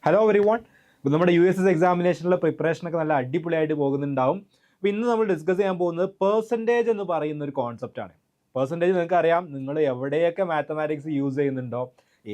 Hello every one. ഇപ്പോൾ നമ്മുടെ USS എക്സാമിനേഷനിലെ പ്രിപ്പറേഷനൊക്കെ നല്ല അടിപൊളിയായിട്ട് പോകുന്നുണ്ടാവും. അപ്പോൾ ഇന്ന് നമ്മൾ ഡിസ്കസ് ചെയ്യാൻ പോകുന്നത് പെർസെൻറ്റേജ് എന്ന് പറയുന്ന ഒരു കോൺസെപ്റ്റാണ്. പെർസെൻറ്റേജ് നിങ്ങൾക്കറിയാം, നിങ്ങൾ എവിടെയൊക്കെ മാത്തമാറ്റിക്സ് യൂസ് ചെയ്യുന്നുണ്ടോ,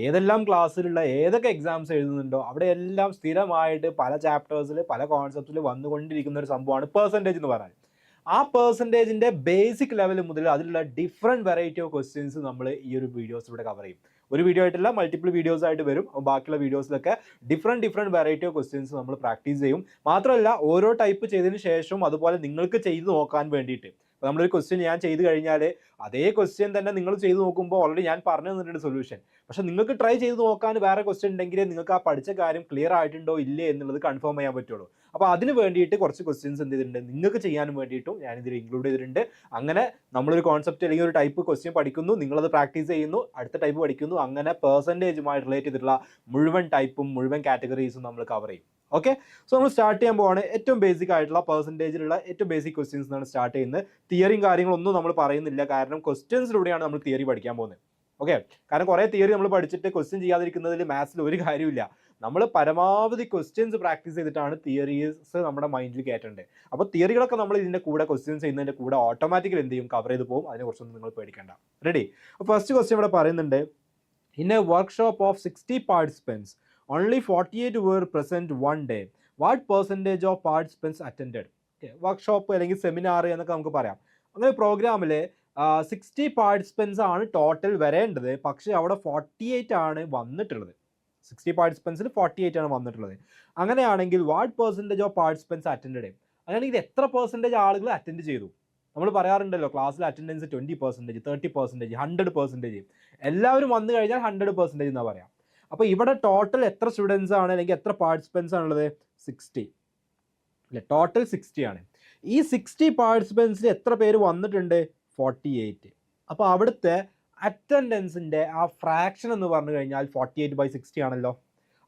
ഏതെല്ലാം ക്ലാസ്സിലുള്ള ഏതൊക്കെ എക്സാംസ് എഴുതുന്നുണ്ടോ അവിടെയെല്ലാം സ്ഥിരമായിട്ട് പല ചാപ്റ്റേഴ്സിൽ പല കോൺസെപ്റ്റിൽ വന്നുകൊണ്ടിരിക്കുന്ന ഒരു സംഭവമാണ് പെർസെൻറ്റേജ് എന്ന് പറയുന്നത്. ആ പെർസെൻറ്റേജിൻ്റെ ബേസിക് ലെവൽ മുതൽ അതിലുള്ള ഡിഫറെൻറ്റ് വെറൈറ്റി ഓഫ് ക്വസ്റ്റ്യൻസ് നമ്മൾ ഈ ഒരു വീഡിയോസിലൂടെ കവർ ചെയ്യും. ഒരു വീഡിയോ ആയിട്ടല്ല, മൾട്ടിപ്പിൾ വീഡിയോസ് ആയിട്ട് വരും. ബാക്കിയുള്ള വീഡിയോസിലൊക്കെ ഡിഫറെൻറ്റ് വെറൈറ്റി ഓഫ് ക്വസ്റ്റ്യൻസ് നമ്മൾ പ്രാക്ടീസ് ചെയ്യും. മാത്രമല്ല, ഓരോ ടൈപ്പ് ചെയ്തതിന് ശേഷം അതുപോലെ നിങ്ങൾക്ക് ചെയ്ത് നോക്കാൻ വേണ്ടിയിട്ട്, അപ്പോൾ നമ്മളൊരു ക്വസ്റ്റ്യൻ ഞാൻ ചെയ്ത് കഴിഞ്ഞാൽ അതേ ക്വസ്റ്റ്യൻ തന്നെ നിങ്ങൾ ചെയ്ത് നോക്കുമ്പോൾ ഓൾറെഡി ഞാൻ പറഞ്ഞു തന്നിട്ടുണ്ട് സൊല്യൂഷൻ. പക്ഷേ നിങ്ങൾക്ക് ട്രൈ ചെയ്ത് നോക്കാൻ വേറെ ക്വസ്റ്റ്യൻ ഉണ്ടെങ്കിൽ നിങ്ങൾക്ക് ആ പഠിച്ച കാര്യം ക്ലിയർ ആയിട്ടുണ്ടോ ഇല്ലേ എന്നുള്ളത് കൺഫേം ചെയ്യാൻ പറ്റുള്ളൂ. അപ്പോൾ അതിന് വേണ്ടിയിട്ട് കുറച്ച് ക്വസ്റ്റ്യൻസ് എന്ത് ചെയ്തിട്ടുണ്ട്, നിങ്ങൾക്ക് ചെയ്യാനും വേണ്ടിയിട്ടും ഞാനിതിൽ ഇൻക്ലൂഡ് ചെയ്തിട്ടുണ്ട്. അങ്ങനെ നമ്മളൊരു കോൺസെപ്റ്റ് അല്ലെങ്കിൽ ഒരു ടൈപ്പ് ക്വസ്റ്റ്യൻ പഠിക്കുന്നു, നിങ്ങളത് പ്രാക്ടീസ് ചെയ്യുന്നു, അടുത്ത ടൈപ്പ് പഠിക്കുന്നു, അങ്ങനെ പെർസെൻറ്റേജുമായി റിലേറ്റ് ചെയ്തിട്ടുള്ള മുഴുവൻ ടൈപ്പും മുഴുവൻ കാറ്റഗറീസും നമ്മൾ കവർ ചെയ്യും. ഓക്കെ, സോ നമ്മൾ സ്റ്റാർട്ട് ചെയ്യാൻ പോവാണ്. ഏറ്റവും ബേസിക് ആയിട്ടുള്ള പെർസെൻറ്റേജിലുള്ള ഏറ്റവും ബേസിക് ക്വസ്റ്റ്യൻസ് ആണ് സ്റ്റാർട്ട് ചെയ്യുന്നത്. തിയറിയും കാര്യങ്ങളൊന്നും നമ്മൾ പറയുന്നില്ല, കാരണം ക്വസ്റ്റ്യൻസിലൂടെയാണ് നമ്മൾ തിയറി പഠിക്കാൻ പോകുന്നത്. ഓക്കെ, കാരണം കുറേ തിയറി നമ്മൾ പഠിച്ചിട്ട് ക്വസ്റ്റ്യൻ ചെയ്യാതിരിക്കുന്നതിൽ മാത്സിൽ ഒരു കാര്യമില്ല. നമ്മൾ പരമാവധി ക്വസ്റ്റ്യൻസ് പ്രാക്ടീസ് ചെയ്തിട്ടാണ് തിയറീസ് നമ്മുടെ മൈൻഡിൽ കയറ്റേണ്ടത്. അപ്പോൾ തിയറികളൊക്കെ നമ്മൾ ഇതിൻ്റെ കൂടെ ക്വസ്റ്റ്യൻസ് ചെയ്യുന്നതിൻ്റെ കൂടെ ഓട്ടോമാറ്റിക്കലി എന്ത് ചെയ്യും, കവർ ചെയ്ത് പോകും. അതിനെക്കുറിച്ചൊന്നും നിങ്ങൾ പേടിക്കേണ്ട. റെഡി? അപ്പോൾ ഫസ്റ്റ് ക്വസ്റ്റ്യൻ ഇവിടെ പറയുന്നുണ്ട്, in A workshop of 60 participants only 48 were present one day. What percentage of participants attended? Workshop അല്ലെങ്കിൽ സെമിനാർ എന്നൊക്കെ നമുക്ക് പറയാം. അങ്ങനെ പ്രോഗ്രാമിൽ 60 participants ആണ് ടോട്ടൽ വരേണ്ടത്, പക്ഷേ അവിടെ 48 ആണ് വന്നിട്ടുള്ളത്. 60 participants 48 ആണ് വന്നിട്ടുള്ളത്. അങ്ങനെയാണെങ്കിൽ what percentage of participants attend? അങ്ങനെയാണെങ്കിൽ എത്ര പെർസെൻറ്റേജ് ആളുകൾ അറ്റൻഡ് ചെയ്തു? നമ്മൾ പറയാറുണ്ടല്ലോ, ക്ലാസ്സിൽ അറ്റൻഡൻസ് 20%, 30%, 100%. എല്ലാവരും വന്നു കഴിഞ്ഞാൽ 100% എന്നാണ് പറയാം. അപ്പോൾ ഇവിടെ ടോട്ടൽ എത്ര സ്റ്റുഡൻസ് ആണ് അല്ലെങ്കിൽ എത്ര പാർട്ടിസിപ്പൻസ് ആണുള്ളത്? 60 അല്ലേ? ടോട്ടൽ 60 ആണ്. ഈ 60 പാർട്ടിസിപ്പൻസിൽ എത്ര പേര് വന്നിട്ടുണ്ട്? 48. അപ്പോൾ അവിടുത്തെ അറ്റൻഡൻസിൻ്റെ ആ ഫ്രാക്ഷൻ എന്ന് പറഞ്ഞു കഴിഞ്ഞാൽ 48/60 ആണല്ലോ.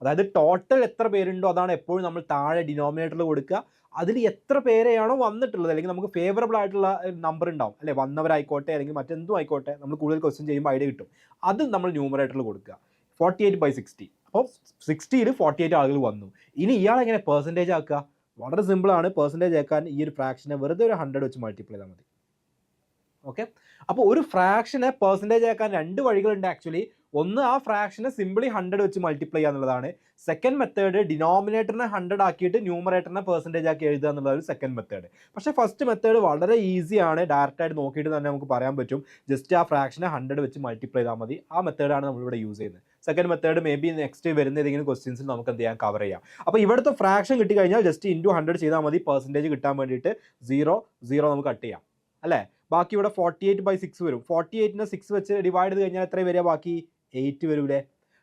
അതായത് ടോട്ടൽ എത്ര പേരുണ്ടോ അതാണ് എപ്പോഴും നമ്മൾ താഴെ ഡിനോമിനേറ്ററിൽ കൊടുക്കുക. അതിൽ എത്ര പേരെയാണോ വന്നിട്ടുള്ളത്, അല്ലെങ്കിൽ നമുക്ക് ഫേവറബിൾ ആയിട്ടുള്ള നമ്പർ ഉണ്ടാവും അല്ലേ, വന്നവരായിക്കോട്ടെ അല്ലെങ്കിൽ മറ്റെന്തും ആയിക്കോട്ടെ, നമ്മൾ കൂടുതൽ ക്വസ്റ്റ്യൻ ചെയ്യുമ്പോൾ ഐഡിയ കിട്ടും. അത് നമ്മൾ ന്യൂമറേറ്ററിൽ കൊടുക്കുക. 48/60. അപ്പോൾ 60ൽ 48 ആളുകൾ വന്നു. ഇനി ഇയാൾ എങ്ങനെ പെർസെൻറ്റേജ് ആക്കുക? വളരെ സിമ്പിളാണ്. പെർസെൻറ്റേജ് ആക്കാൻ ഈ ഒരു ഫ്രാക്ഷനെ വെറുതെ ഒരു 100 വെച്ച് മൾട്ടിപ്ലൈ ചെയ്താൽ മതി. ഓക്കെ, അപ്പോൾ ഒരു ഫ്രാക്ഷനെ പെർസെൻറ്റേജ് ആക്കാൻ രണ്ട് വഴികളുണ്ട് ആക്ച്വലി. ഒന്ന്, ആ ഫ്രാക്ഷനെ സിംപിളി 100 വെച്ച് മൾട്ടിപ്ലൈ ചെയ്യുക എന്നുള്ളതാണ്. സെക്കൻഡ് മെത്തേഡ്, ഡിനോമിനേറ്ററിനെ 100 ആക്കിയിട്ട് ന്യൂമറേറ്ററിനെ പെർസെൻറ്റേജ് ആക്കി എഴുതുക എന്നുള്ളത് ഒരു സെക്കൻഡ് മെത്തേഡ്. പക്ഷേ ഫസ്റ്റ് മെത്തേഡ് വളരെ ഈസിയാണ്. ഡയറക്റ്റായിട്ട് നോക്കിയിട്ട് തന്നെ നമുക്ക് പറയാൻ പറ്റും. ജസ്റ്റ് ആ ഫ്രാക്ഷനെ 100 വെച്ച് മൾട്ടിപ്ലൈ ചെയ്താൽ മതി. ആ മെത്തേഡാണ് നമ്മളിവിടെ യൂസ് ചെയ്യുന്നത്. Second method may be next വരുന്ന ഏതെങ്കിലും ക്വസ്റ്റ്യൻസിൽ നമുക്ക് എന്ത് ചെയ്യാൻ, കവർ ചെയ്യാം. അപ്പോൾ ഇവിടുത്തെ ഫ്രാക്ഷൻ കിട്ടിക്കഴിഞ്ഞാൽ ജസ്റ്റ് ഇൻറ്റു 100 ചെയ്താൽ മതി. പെർസെൻറ്റേജ് കിട്ടാൻ വേണ്ടിയിട്ട് 0 നമുക്ക് കട്ട് ചെയ്യാം അല്ലേ. ബാക്കി ഇവിടെ 48/6 വരും. 48നെ 6 വെച്ച് ഡിവൈഡ് ചെയ്ത് കഴിഞ്ഞാൽ എത്ര വരിക? ബാക്കി 8 വരൂലേ.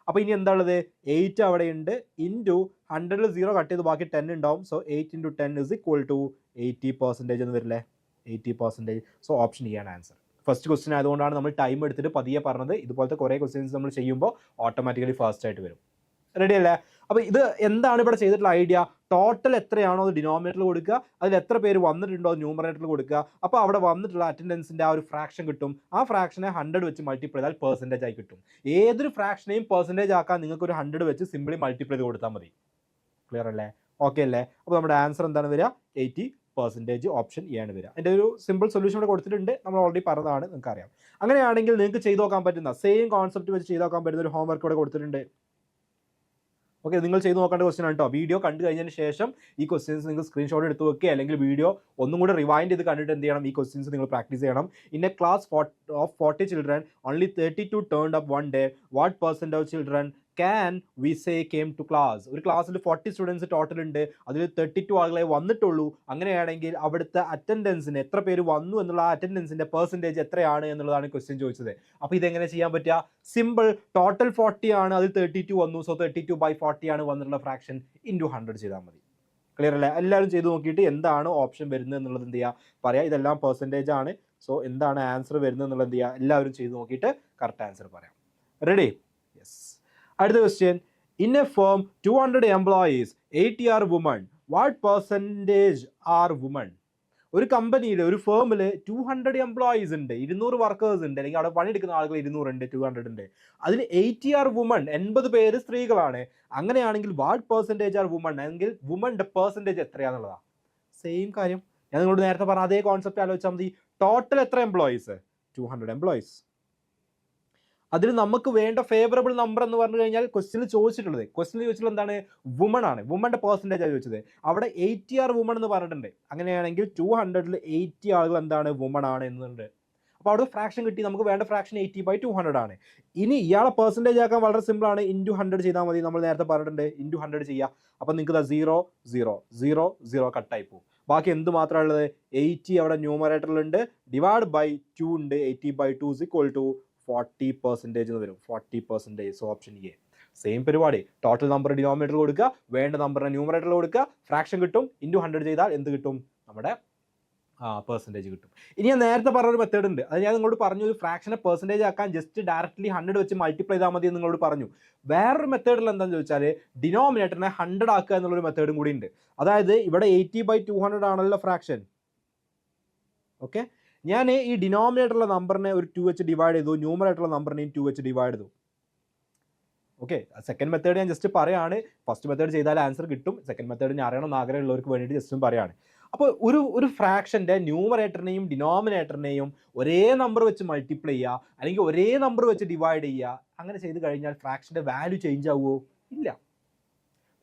അപ്പോൾ ഇനി എന്താ ഉള്ളത്? 8 അവിടെ ഉണ്ട്. ഇൻറ്റു 100ൽ 0 കട്ട് ചെയ്ത് ബാക്കി 10 ഉണ്ടാവും. സോ 8 × 10 = 80% എന്ന് വരില്ലേ? 80%. സോ ഓപ്ഷൻ E ആണ് ആൻസർ. ഫസ്റ്റ് ക്വസ്റ്റ്യൻ ആയതുകൊണ്ടാണ് നമ്മൾ ടൈം എടുത്തിട്ട് പതിയെ പറഞ്ഞത്. ഇതുപോലത്തെ കുറേ ക്വസ്റ്റ്യൻസ് നമ്മൾ ചെയ്യുമ്പോൾ ഓട്ടോമാറ്റിക്കലി ഫാസ്റ്റ് ആയിട്ട് വരും. റെഡി അല്ലേ? അപ്പോൾ ഇത് എന്താണ് ഇവിടെ ചെയ്തിട്ടുള്ള ഐഡിയ? ടോട്ടൽ എത്രയാണോ അത് ഡിനോമിനേറ്ററിൽ കൊടുക്കുക, അതിൽ എത്ര പേര് വന്നിട്ടുണ്ടോ അത് ന്യൂമറേറ്ററിൽ കൊടുക്കുക. അപ്പോൾ അവിടെ വന്നിട്ടുള്ള അറ്റൻഡൻസിൻ്റെ ആ ഒരു ഫ്രാക്ഷൻ കിട്ടും. ആ ഫ്രാക്ഷനെ 100 വെച്ച് മൾട്ടിപ്ലൈ ചെയ്താൽ പെർസെൻറ്റേജ് ആയി കിട്ടും. ഏതൊരു ഫ്രാക്ഷനെയും പെർസെൻറ്റേജ് ആക്കാൻ നിങ്ങൾക്ക് ഒരു 100 വെച്ച് സിംപിളി മൾട്ടിപ്ലൈ ചെയ്ത് കൊടുത്താൽ മതി. ക്ലിയർ അല്ലേ? ഓക്കെ അല്ലേ? അപ്പോൾ നമ്മുടെ ആൻസർ എന്താണ് വരിക? 80%. ഓപ്ഷൻ E ആണ് വരിക. അതിൻ്റെ ഒരു സിമ്പിൾ സൊല്യൂഷൻ ഇവിടെ കൊടുത്തിട്ടുണ്ട്. നമ്മൾ ഓൾറെഡി പറഞ്ഞതാണ്, നിങ്ങൾക്ക് അറിയാം. അങ്ങനെയാണെങ്കിൽ നിങ്ങൾക്ക് ചെയ്ത് നോക്കാൻ പറ്റുന്ന സെയിം കോൺസെപ്റ്റ് വെച്ച് ചെയ്ത് നോക്കാൻ പറ്റുന്ന ഒരു ഹോംവർക്ക് ഇവിടെ കൊടുത്തിട്ടുണ്ട്. ഓക്കെ, നിങ്ങൾ ചെയ്ത് നോക്കേണ്ട ക്വസ്റ്റ്യൻ ആണ് കേട്ടോ. വീഡിയോ കണ്ടു കഴിഞ്ഞതിന് ശേഷം ഈ ക്വസ്റ്റ്യൻസ് നിങ്ങൾ സ്ക്രീൻഷോട്ട് എടുത്ത് വെക്കുക, അല്ലെങ്കിൽ വീഡിയോ ഒന്നും കൂടെ റിവൈൻഡ് ചെയ്ത് കണ്ടിട്ട് എന്ത് ചെയ്യണം, ഈ ക്വസ്റ്റ്യൻസ് നിങ്ങൾ പ്രാക്ടീസ് ചെയ്യണം. In a class of 40 children, only 32 turned up one day. What percent of children can we say came to class? ഒരു ക്ലാസ്സിൽ 40 സ്റ്റുഡൻസ് ടോട്ടൽ ഉണ്ട്, അതിൽ 32 ആളുകളെ വന്നിട്ടുള്ളൂ. അങ്ങനെയാണെങ്കിൽ അവിടുത്തെ അറ്റൻഡൻസിന് എത്ര പേര് വന്നു എന്നുള്ള ആ അറ്റൻഡൻസിൻ്റെ പെർസെൻറ്റേജ് എത്രയാണ് എന്നുള്ളതാണ് ക്വസ്റ്റ്യൻ ചോദിച്ചത്. അപ്പോൾ ഇതെങ്ങനെ ചെയ്യാൻ പറ്റുക? സിമ്പിൾ. ടോട്ടൽ 40 ആണ്, അതിൽ 32 വന്നു. സോ 32/40 ആണ് വന്നിട്ടുള്ള ഫ്രാക്ഷൻ. ഇൻറ്റു 100 ചെയ്താൽ മതി. ക്ലിയർ അല്ലേ? എല്ലാവരും ചെയ്ത് നോക്കിയിട്ട് എന്താണ് ഓപ്ഷൻ വരുന്നത് എന്നുള്ളത് എന്ത് ചെയ്യുക, പറയാം. ഇതെല്ലാം പെർസെൻറ്റേജ് ആണ്. സോ എന്താണ് ആൻസർ വരുന്നത് എന്നുള്ളത് എന്ത് ചെയ്യുക, എല്ലാവരും ചെയ്ത് നോക്കിയിട്ട് കറക്റ്റ് ആൻസർ പറയാം. റെഡി? യെസ്. അടുത്ത question, in A firm 200 employees, 80 are women. What percentage are women? ഒരു കമ്പനിയിൽ ഒരു ഫേമിൽ 200 എംപ്ലോയീസ് ഉണ്ട്, 200 വർക്കേഴ്സ് ഉണ്ട്, അല്ലെങ്കിൽ അവിടെ പണിയെടുക്കുന്ന ആളുകൾ 200 ഉണ്ട്, 200 ഉണ്ട്. അതിൽ 80 ആർ വുമൺ, 80 പേര് സ്ത്രീകളാണ്. അങ്ങനെയാണെങ്കിൽ വാട്ട് പെർസെൻറ്റേജ് ആർ വുമൺ, അല്ലെങ്കിൽ വുമന്റെ പെർസെൻറ്റേജ് എത്രയാണെന്നുള്ളതാണ്. സെയിം കാര്യം ഞാൻ നിങ്ങളോട് നേരത്തെ പറഞ്ഞ അതേ കോൺസെപ്റ്റ് ആലോചിച്ചാൽ മതി. ടോട്ടൽ എത്ര എംപ്ലോയീസ്? 200 എംപ്ലോയീസ്. അതിൽ നമുക്ക് വേണ്ട ഫേവറബിൾ നമ്പർ എന്ന് പറഞ്ഞു കഴിഞ്ഞാൽ ക്വസ്റ്റ്യനിൽ ചോദിച്ചിട്ടുള്ളത് എന്താണ്? വുമൺ ആണ്. വുമന്റെ പെർസെൻറ്റേജ് ആണ് ചോദിച്ചത്. അവിടെ 80 ആർ വുമൺ എന്ന് പറഞ്ഞിട്ടുണ്ട്. അങ്ങനെയാണെങ്കിൽ 200ൽ 80 ആളുകൾ എന്താണ്? വുമൺ ആണ് എന്നുണ്ട്. അപ്പോൾ അവിടെ ഫ്രാക്ഷൻ കിട്ടി. നമുക്ക് വേണ്ട ഫ്രാക്ഷൻ 80/200 ആണ്. ഇനി ഇയാളെ പെർസെൻറ്റേജ് ആക്കാൻ വളരെ സിമ്പിൾ ആണ്. ഇൻറ്റു 100 ചെയ്താൽ മതി. നമ്മൾ നേരത്തെ പറഞ്ഞിട്ടുണ്ട് ഇൻറ്റു 100 ചെയ്യുക. അപ്പോൾ നിങ്ങൾക്ക് 0 0 0 0 കട്ടായി പോകും. ബാക്കി എന്ത് മാത്രമാണ് ഉള്ളത്? 80 അവിടെ ന്യൂമറേറ്ററിലുണ്ട്, ഡിവൈഡ് ബൈ 2 ഉണ്ട്. 80/2 = 40% എന്ന് വരും. 40%. So option A. സെയിം പരിപാടി. ടോട്ടൽ നമ്പർ ഡിനോമിനേറ്റർ കൊടുക്കുക, വേണ്ട നമ്പറിനെ ന്യൂമറേറ്ററിൽ കൊടുക്കുക, ഫ്രാക്ഷൻ കിട്ടും. ഇൻറ്റു 100 ചെയ്താൽ എന്ത് കിട്ടും? നമ്മുടെ പെർസെൻറ്റേജ് കിട്ടും. ഇനി ഞാൻ നേരത്തെ പറഞ്ഞൊരു മെത്തേഡ് ഉണ്ട്. അത് ഞാൻ നിങ്ങളോട് പറഞ്ഞു, ഒരു ഫ്രാക്ഷനെ പെർസെൻറ്റേജ് ആക്കാൻ ജസ്റ്റ് ഡയറക്റ്റ്ലി 100 വെച്ച് മൾട്ടിപ്ലൈ ചെയ്താൽ മതി എന്ന് നിങ്ങളോട് പറഞ്ഞു. വേറൊരു മെത്തേഡിൽ എന്താണെന്ന് ചോദിച്ചാൽ ഡിനോമിനേറ്ററിനെ 100 ആക്കുക എന്നുള്ളൊരു മെത്തേഡും കൂടി ഉണ്ട്. അതായത് ഇവിടെ 80/200 ആണല്ലോ ഫ്രാക്ഷൻ. ഓക്കെ, ഞാൻ ഈ ഡിനോമിനേറ്ററുള്ള നമ്പറിനെ ഒരു 2 വെച്ച് ഡിവൈഡ് ചെയ്തു, ന്യൂമറേറ്ററുള്ള നമ്പറിനെയും 2 വെച്ച് ഡിവൈഡ് ചെയ്തു. ഓക്കെ, സെക്കൻഡ് മെത്തേഡ് ഞാൻ ജസ്റ്റ് പറയാണ്. ഫസ്റ്റ് മെത്തേഡ് ചെയ്താൽ ആൻസർ കിട്ടും. സെക്കൻഡ് മെത്തേഡ് ഞാൻ അറിയണമെന്ന് ആഗ്രഹമുള്ളവർക്ക് വേണ്ടിയിട്ട് ജസ്റ്റും പറയാണ്. അപ്പോൾ ഒരു ഫ്രാക്ഷൻ്റെ ന്യൂമറേറ്ററിനെയും ഡിനോമിനേറ്ററിനെയും ഒരേ നമ്പർ വെച്ച് മൾട്ടിപ്ലൈ ചെയ്യുക, അല്ലെങ്കിൽ ഒരേ നമ്പർ വെച്ച് ഡിവൈഡ് ചെയ്യുക. അങ്ങനെ ചെയ്ത് കഴിഞ്ഞാൽ ഫ്രാക്ഷൻ്റെ വാല്യൂ ചേഞ്ച് ആവുമോ? ഇല്ല.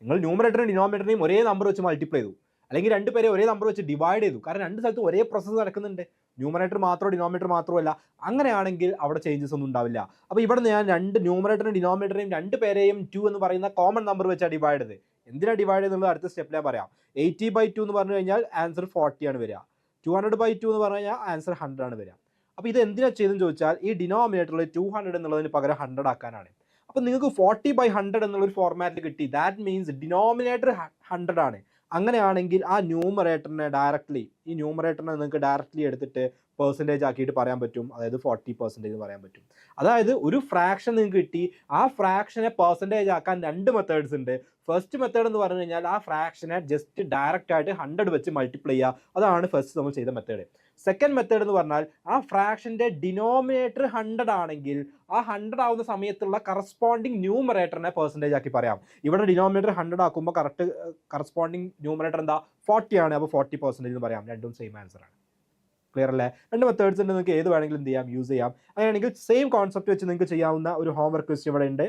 നിങ്ങൾ ന്യൂമറേറ്ററിനെയും ഡിനോമിനേറ്ററിനെയും ഒരേ നമ്പർ വെച്ച് മൾട്ടിപ്ലൈ ചെയ്തു, അല്ലെങ്കിൽ രണ്ട് പേരെ ഒരേ നമ്പർ വെച്ച് ഡിവൈഡ് ചെയ്തു. കാരണം രണ്ട് സ്ഥലത്തും ഒരേ പ്രോസസ്സ് നടക്കുന്നുണ്ട്. ന്യൂമറേറ്റർ മാത്രമോ ഡിനോമിനേറ്റർ മാത്രമല്ല. അങ്ങനെയാണെങ്കിൽ അവിടെ ചേഞ്ചസ് ഒന്നും ഉണ്ടാവില്ല. അപ്പോൾ ഇവിടെ ഞാൻ രണ്ട് ന്യൂമറേറ്ററിനും ഡിനോമിനേറ്ററിനെയും രണ്ട് പേരെയും 2 എന്ന് പറയുന്ന കോമൺ നമ്പർ വെച്ചാണ് ഡിവൈഡ് ചെയ്ത്. എന്തിനാണ് ഡിവൈഡ് ചെയ്യുന്നത് അടുത്ത സ്റ്റെപ്പിൽ ഞാൻ പറയാം. 80/2 എന്ന് പറഞ്ഞു കഴിഞ്ഞാൽ ആൻസർ 40 ആണ് വരിക. 200/2 എന്ന് പറഞ്ഞു കഴിഞ്ഞാൽ ആൻസർ 100 ആണ് വരിക. അപ്പോൾ ഇത് എന്തിനാ ചെയ്തെന്ന് ചോദിച്ചാൽ ഈ ഡിനോമിനേറ്ററിൽ 200 എന്നുള്ളതിന് പകരം 100 ആക്കാനാണ്. അപ്പോൾ നിങ്ങൾക്ക് 40/100 എന്നുള്ളൊരു ഫോർമാറ്റിൽ കിട്ടി. ദാറ്റ് മീൻസ് ഡിനോമിനേറ്റർ 100 ആണ്. അങ്ങനെയാണെങ്കിൽ ആ ന്യൂമറേറ്ററിനെ നിങ്ങൾക്ക് ഡയറക്റ്റ്ലി എടുത്തിട്ട് പെർസെൻറ്റേജ് ആക്കിയിട്ട് പറയാൻ പറ്റും. അതായത് 40% എന്ന് പറയാൻ പറ്റും. അതായത് ഒരു ഫ്രാക്ഷൻ നിങ്ങൾക്ക് കിട്ടി, ആ ഫ്രാക്ഷനെ പെർസെൻറ്റേജ് ആക്കാൻ 2 മെത്തേഡ്സ് ഉണ്ട്. ഫസ്റ്റ് മെത്തേഡ് എന്ന് പറഞ്ഞു കഴിഞ്ഞാൽ ആ ഫ്രാക്ഷനെ ജസ്റ്റ് ഡയറക്റ്റ് ആയിട്ട് 100 വെച്ച് മൾട്ടിപ്ലൈ ചെയ്യുക. അതാണ് ഫസ്റ്റ് നമ്മൾ ചെയ്ത മെത്തേഡ്. സെക്കൻഡ് മെത്തേഡ് എന്ന് പറഞ്ഞാൽ ആ ഫ്രാക്ഷൻ്റെ ഡിനോമിനേറ്റർ 100 ആണെങ്കിൽ ആ 100 ആവുന്ന സമയത്തുള്ള കറസ്പോണ്ടിങ് ന്യൂമറേറ്ററിനെ പെർസെൻറ്റേജ് ആക്കി പറയാം. ഇവിടെ ഡിനോമിനേറ്റർ 100 ആക്കുമ്പോൾ കറസ്പോണ്ടിങ് ന്യൂമറേറ്റർ എന്താ? 40 ആണ്. അപ്പോൾ 40% എന്ന് പറയാം. രണ്ടും സെയിം ആൻസർ ആണ്. ക്ലിയർ അല്ലേ? 2 മെത്തേഡ്സ് ഉണ്ട്. നിങ്ങൾക്ക് ഏത് വേണമെങ്കിലും എന്ത് ചെയ്യാം? യൂസ് ചെയ്യാം. അങ്ങനെയാണെങ്കിൽ സെയിം കോൺസെപ്റ്റ് വെച്ച് നിങ്ങൾക്ക് ചെയ്യാവുന്ന ഒരു ഹോംവർക്ക് ക്വസ്റ്റ്യൻ ഇവിടെ ഉണ്ട്.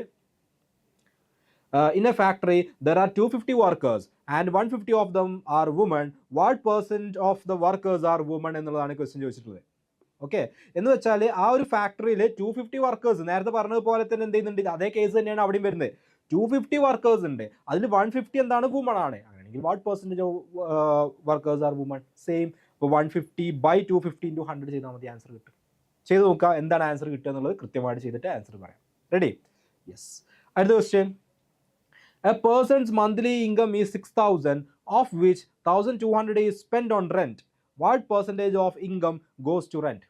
In a factory, there are 250 workers and 150 of them are women. What percent of the workers are women എന്നുള്ളതാണ് ക്വസ്റ്റ്യൻ ചോദിച്ചിട്ടുള്ളത്. ഓക്കെ, എന്ന് വെച്ചാൽ ആ ഒരു ഫാക്ടറിയിൽ 250 വർക്കേഴ്സ്, നേരത്തെ പറഞ്ഞതുപോലെ തന്നെ എന്ത് ചെയ്യുന്നുണ്ട്? അതേ കേസ് തന്നെയാണ് അവിടെയും വരുന്നത്. 250 വർക്കേഴ്സ് ഉണ്ട്, അതിൽ 150 എന്താണ്? വുമൺ ആണ്. അങ്ങനെയാണെങ്കിൽ what percentage of workers are woman? Same. ഇപ്പോൾ 150/250 × 100 ചെയ്താൽ മതി, ആൻസർ കിട്ടും. ചെയ്ത് നോക്കുക എന്താണ് ആൻസർ കിട്ടുക എന്നുള്ളത് കൃത്യമായിട്ട് ചെയ്തിട്ട് ആൻസർ പറയാം. റെഡി? യെസ്. അടുത്ത question. A person's monthly income is 6,000, of which 1,200 is spent on rent. What percentage of income goes to rent?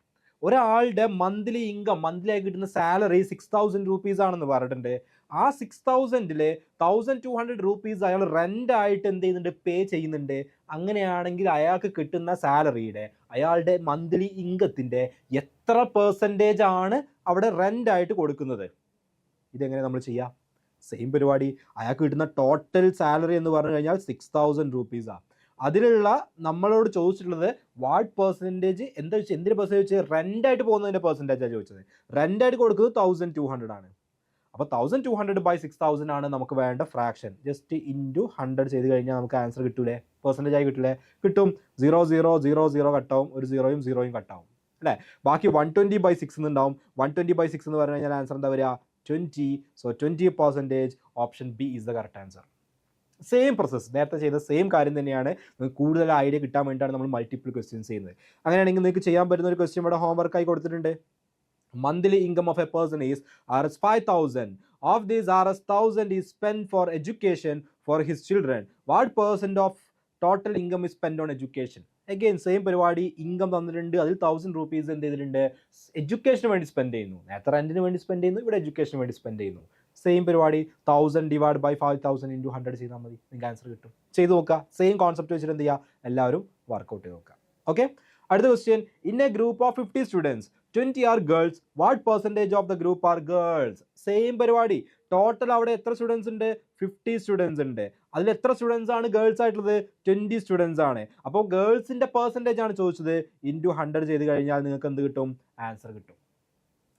ഒരാളുടെ മന്ത്ലി ഇൻകം, മന്ത്ലി ആയി കിട്ടുന്ന സാലറി 6,000 രൂപീസ് ആണെന്ന് പറഞ്ഞിട്ടുണ്ട്. ആ 6,000-ൽ 1,200 രൂപീസ് അയാൾ റെൻ്റ് ആയിട്ട് എന്ത് ചെയ്യുന്നുണ്ട്? പേ ചെയ്യുന്നുണ്ട്. അങ്ങനെയാണെങ്കിൽ അയാൾക്ക് കിട്ടുന്ന സാലറിയുടെ, അയാളുടെ മന്ത്ലി ഇൻകത്തിൻ്റെ എത്ര പെർസെൻറ്റേജ് ആണ് അവിടെ റെൻ്റ് ആയിട്ട് കൊടുക്കുന്നത്? ഇതെങ്ങനെ നമ്മൾ ചെയ്യാം? സെയിം പരിപാടി. അയാൾക്ക് കിട്ടുന്ന ടോട്ടൽ സാലറി എന്ന് പറഞ്ഞു കഴിഞ്ഞാൽ 6,000 രൂപീസാണ്. അതിലുള്ള നമ്മളോട് ചോദിച്ചിട്ടുള്ളത് വാട്ട് പെർസെൻറ്റേജ്, എന്തിൻ്റെ പെർസെൻറ്റേജ്? റെൻ്റായിട്ട് പോകുന്നതിൻ്റെ പെർസെൻറ്റേജാണ് ചോദിച്ചത്. റെൻ്റായിട്ട് കൊടുക്കുന്നത് 1,200 ആണ്. അപ്പോൾ 1,200/6,000 ആണ് നമുക്ക് വേണ്ട ഫ്രാക്ഷൻ. ജസ്റ്റ് ഇൻറ്റു 100 ചെയ്ത് കഴിഞ്ഞാൽ നമുക്ക് ആൻസർ കിട്ടൂലേ? പെർസെൻറ്റേജ് ആയി കിട്ടൂലേ? കിട്ടും. 0 0 0 0 കട്ടാവും, ഒരു 0 കട്ടാവും അല്ലേ? ബാക്കി 120/6 എന്നുണ്ടാവും. 120/6 എന്ന് പറഞ്ഞു കഴിഞ്ഞാൽ ആൻസർ എന്താ വരിക? 20. So 20%. Option B is the correct answer. Same process, നേരത്തെ ചെയ്ത സെയിം കാര്യം തന്നെയാണ്. കൂടുതൽ ഐഡിയ കിട്ടാൻ വേണ്ടിയിട്ടാണ് നമ്മൾ മൾട്ടിപ്പിൾ ക്വസ്റ്റ്യൻസ് ചെയ്യുന്നത്. അങ്ങനെയാണെങ്കിൽ നിങ്ങൾക്ക് ചെയ്യാൻ പറ്റുന്ന ഒരു ക്വസ്റ്റ്യൻ ഇവിടെ ഹോംവർക്കായി കൊടുത്തിട്ടുണ്ട്. Monthly income of a person is Rs 5,000. Of these Rs 1,000 is spent for education for his children. What percent of total income is spent on education? Again same പരിപാടി. Income തന്നിട്ടുണ്ട്, അതിൽ 1,000 രൂപീസ് എന്ത് ചെയ്തിട്ടുണ്ട്? എഡ്യൂക്കേഷന് വേണ്ടി സ്പെൻഡ് ചെയ്യുന്നു. നേരത്തെ റെൻറ്റിന് വേണ്ടി സ്പെൻഡ് ചെയ്യുന്നു, ഇവിടെ എഡ്യൂക്കേഷന് വേണ്ടി സ്പെൻഡ് ചെയ്യുന്നു. സെയിം പരിപാടി. 1,000/5,000 × 100 ചെയ്താൽ മതി, നിങ്ങൾക്ക് ആൻസർ കിട്ടും. ചെയ്ത് നോക്കുക. സെയിം കോൺസെപ്റ്റ് വെച്ചിട്ട് എന്ത് ചെയ്യുക? എല്ലാവരും വർക്കൗട്ട് ചെയ്ത് നോക്കുക. ഓക്കെ, അടുത്ത question, in a group of 50 students 20 are girls, what percentage of the group are girls? Same പരിപാടി. ടോട്ടൽ അവിടെ എത്ര സ്റ്റുഡൻസ് ഉണ്ട്? 50 സ്റ്റുഡൻസ് ഉണ്ട്. അതിൽ എത്ര സ്റ്റുഡൻസ് ആണ് ഗേൾസ് ആയിട്ടുള്ളത്? 20 സ്റ്റുഡൻസ് ആണ്. അപ്പോൾ ഗേൾസിന്റെ പെർസെൻറ്റേജ് ആണ് ചോദിച്ചത്. ഇൻറ്റു 100 ചെയ്ത് കഴിഞ്ഞാൽ നിങ്ങൾക്ക് എന്ത് കിട്ടും? ആൻസർ കിട്ടും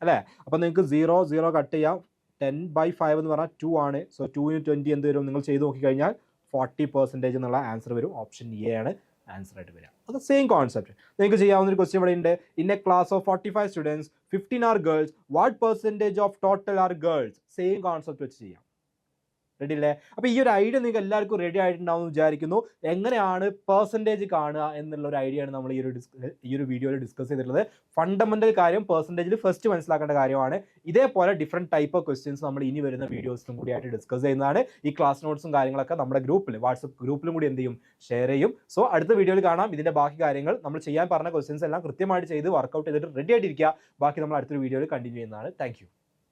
അല്ലേ? അപ്പോൾ നിങ്ങൾക്ക് 0 കട്ട് ചെയ്യാം. 10/5 എന്ന് പറഞ്ഞാൽ 2 ആണ്. സോ 2 × 20 എന്ത് വരും? നിങ്ങൾ ചെയ്ത് നോക്കിക്കഴിഞ്ഞാൽ 40% എന്നുള്ള ആൻസർ വരും. ഓപ്ഷൻ എ ആണ് ആൻസർ ആയിട്ട് വരിക. അത് സെയിം കോൺസെപ്റ്റ് നിങ്ങൾക്ക് ചെയ്യാവുന്ന ഒരു ക്വസ്റ്റ്യൻ ഇവിടെ ഉണ്ട്. In a class of 45 students 15 are girls, what percentage of total are girls? Same concept വെച്ച് ചെയ്യാം. റെഡി അല്ലേ? അപ്പോൾ ഈ ഒരു ഐഡിയ നിങ്ങൾക്ക് എല്ലാവർക്കും റെഡി ആയിട്ടുണ്ടാവും എന്ന് വിചാരിക്കുന്നു. എങ്ങനെയാണ് പെർസെൻറ്റേജ് കാണുക എന്നുള്ള ഒരു ഐഡിയ ആണ് നമ്മൾ ഈ ഒരു വീഡിയോയിൽ ഡിസ്കസ് ചെയ്തിട്ടുള്ളത്. ഫണ്ടമെന്റൽ കാര്യം പെർസെൻറ്റേജിൽ ഫസ്റ്റ് മനസ്സിലാക്കേണ്ട കാര്യമാണ്. ഇതേപോലെ ഡിഫറെൻറ്റ് ടൈപ്പ് ഓഫ് ക്വസ്റ്റ്യൻസ് നമ്മൾ ഇനി വരുന്ന വീഡിയോസിലും കൂടി ആയിട്ട് ഡിസ്കസ് ചെയ്യുന്നതാണ്. ഈ ക്ലാസ് നോട്ട്സും കാര്യങ്ങളൊക്കെ നമ്മുടെ ഗ്രൂപ്പിൽ, വാട്സപ്പ് ഗ്രൂപ്പിലും കൂടി എന്ത് ചെയ്യും? ഷെയർ ചെയ്യും. സോ അടുത്ത വീഡിയോയിൽ കാണാം. ഇതിന്റെ ബാക്കി കാര്യങ്ങൾ നമ്മൾ ചെയ്യാൻ പറഞ്ഞ ക്വസ്റ്റ്യൻസ് എല്ലാം കൃത്യമായിട്ട് ചെയ്ത് വർക്കൗട്ട് ചെയ്തിട്ട് റെഡി ആയിട്ടിരിക്കുക. ബാക്കി നമ്മൾ അടുത്തൊരു വീഡിയോയിൽ കണ്ടിന്യൂ ചെയ്യുന്നതാണ്. Thank you.